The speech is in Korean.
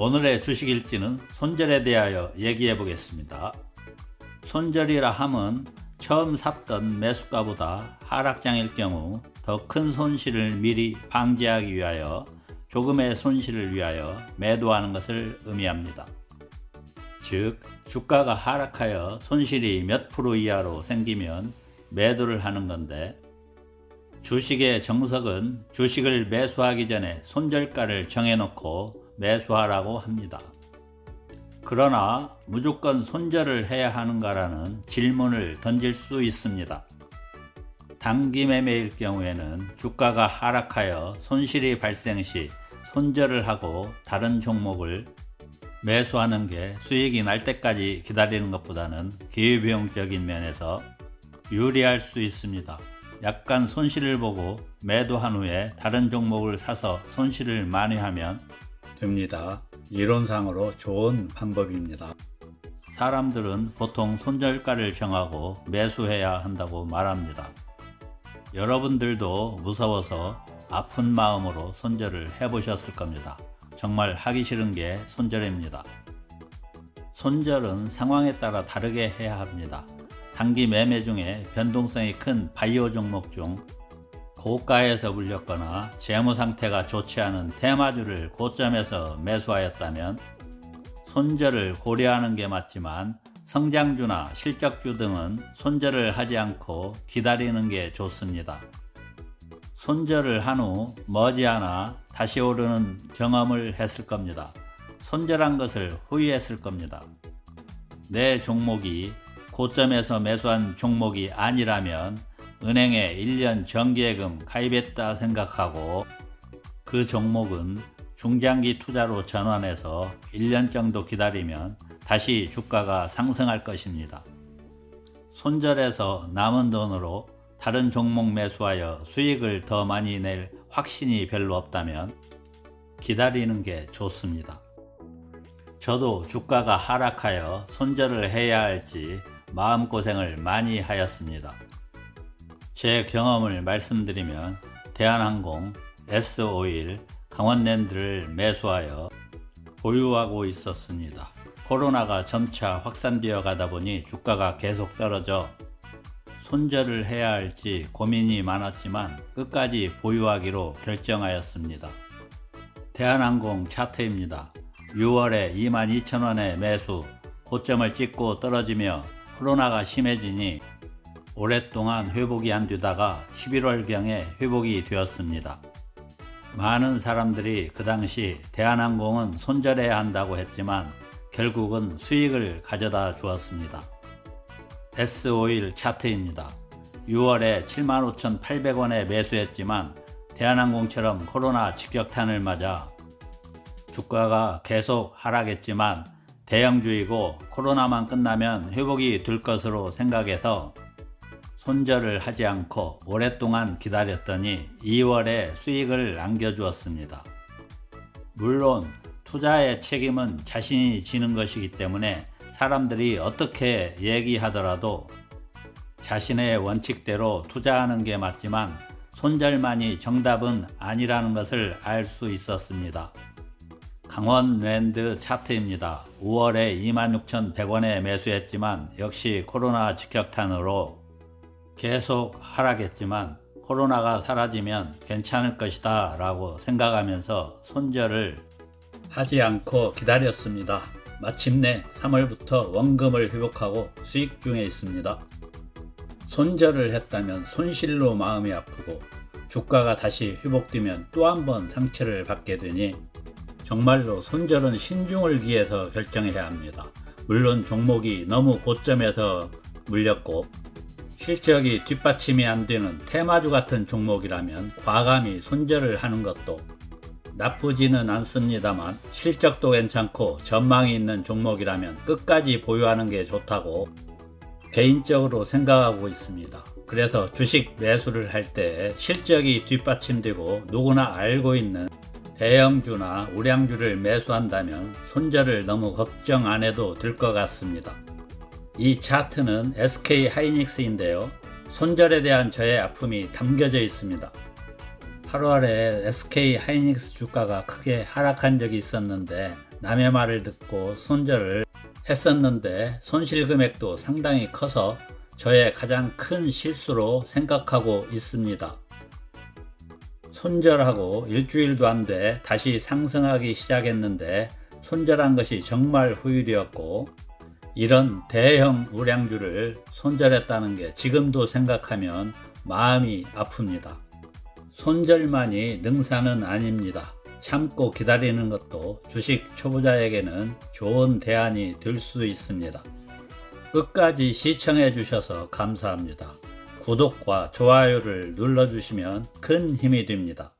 오늘의 주식일지는 손절에 대하여 얘기해 보겠습니다. 손절이라 함은 처음 샀던 매수가보다 하락장일 경우 더 큰 손실을 미리 방지하기 위하여 조금의 손실을 위하여 매도하는 것을 의미합니다. 즉, 주가가 하락하여 손실이 몇 프로 이하로 생기면 매도를 하는 건데, 주식의 정석은 주식을 매수하기 전에 손절가를 정해놓고 매수하라고 합니다. 그러나 무조건 손절을 해야 하는가라는 질문을 던질 수 있습니다. 단기 매매일 경우에는 주가가 하락하여 손실이 발생 시 손절을 하고 다른 종목을 매수하는 게 수익이 날 때까지 기다리는 것보다는 기회비용적인 면에서 유리할 수 있습니다. 약간 손실을 보고 매도한 후에 다른 종목을 사서 손실을 만회하면 됩니다. 이론상으로 좋은 방법입니다. 사람들은 보통 손절가를 정하고 매수해야 한다고 말합니다. 여러분들도 무서워서 아픈 마음으로 손절을 해보셨을 겁니다. 정말 하기 싫은 게 손절입니다. 손절은 상황에 따라 다르게 해야 합니다. 단기 매매 중에 변동성이 큰 바이오 종목 중 고가에서 물렸거나 재무 상태가 좋지 않은 테마주를 고점에서 매수하였다면 손절을 고려하는 게 맞지만, 성장주나 실적주 등은 손절을 하지 않고 기다리는 게 좋습니다. 손절을 한 후 머지않아 다시 오르는 경험을 했을 겁니다. 손절한 것을 후회했을 겁니다. 내 종목이 고점에서 매수한 종목이 아니라면 은행에 1년 정기예금 가입했다 생각하고 그 종목은 중장기 투자로 전환해서 1년 정도 기다리면 다시 주가가 상승할 것입니다. 손절해서 남은 돈으로 다른 종목 매수하여 수익을 더 많이 낼 확신이 별로 없다면 기다리는 게 좋습니다. 저도 주가가 하락하여 손절을 해야 할지 마음고생을 많이 하였습니다. 제 경험을 말씀드리면 대한항공, S-오일, 강원랜드를 매수하여 보유하고 있었습니다. 코로나가 점차 확산되어 가다 보니 주가가 계속 떨어져 손절을 해야 할지 고민이 많았지만 끝까지 보유하기로 결정하였습니다. 대한항공 차트입니다. 6월에 22,000원에 매수, 고점을 찍고 떨어지며 코로나가 심해지니 오랫동안 회복이 안 되다가 11월경에 회복이 되었습니다. 많은 사람들이 그 당시 대한항공은 손절해야 한다고 했지만 결국은 수익을 가져다 주었습니다. S-오일 차트입니다. 6월에 75,800원에 매수했지만 대한항공처럼 코로나 직격탄을 맞아 주가가 계속 하락했지만 대형주이고 코로나만 끝나면 회복이 될 것으로 생각해서 손절을 하지 않고 오랫동안 기다렸더니 2월에 수익을 안겨주었습니다. 물론 투자의 책임은 자신이 지는 것이기 때문에 사람들이 어떻게 얘기하더라도 자신의 원칙대로 투자하는 게 맞지만 손절만이 정답은 아니라는 것을 알 수 있었습니다. 강원랜드 차트입니다. 5월에 26,100원에 매수했지만 역시 코로나 직격탄으로 계속 하락했지만 코로나가 사라지면 괜찮을 것이다 라고 생각하면서 손절을 하지 않고 기다렸습니다. 마침내 3월부터 원금을 회복하고 수익 중에 있습니다. 손절을 했다면 손실로 마음이 아프고 주가가 다시 회복되면 또 한 번 상처를 받게 되니 정말로 손절은 신중을 기해서 결정해야 합니다. 물론 종목이 너무 고점에서 물렸고 실적이 뒷받침이 안 되는 테마주 같은 종목이라면 과감히 손절을 하는 것도 나쁘지는 않습니다만, 실적도 괜찮고 전망이 있는 종목이라면 끝까지 보유하는 게 좋다고 개인적으로 생각하고 있습니다. 그래서 주식 매수를 할 때 실적이 뒷받침되고 누구나 알고 있는 대형주나 우량주를 매수한다면 손절을 너무 걱정 안 해도 될 것 같습니다. 이 차트는 SK 하이닉스인데요. 손절에 대한 저의 아픔이 담겨져 있습니다. 8월에 SK 하이닉스 주가가 크게 하락한 적이 있었는데 남의 말을 듣고 손절을 했었는데 손실 금액도 상당히 커서 저의 가장 큰 실수로 생각하고 있습니다. 손절하고 일주일도 안 돼 다시 상승하기 시작했는데 손절한 것이 정말 후일이었고, 이런 대형 우량주를 손절했다는 게 지금도 생각하면 마음이 아픕니다. 손절만이 능사는 아닙니다. 참고 기다리는 것도 주식 초보자에게는 좋은 대안이 될 수 있습니다. 끝까지 시청해 주셔서 감사합니다. 구독과 좋아요를 눌러주시면 큰 힘이 됩니다.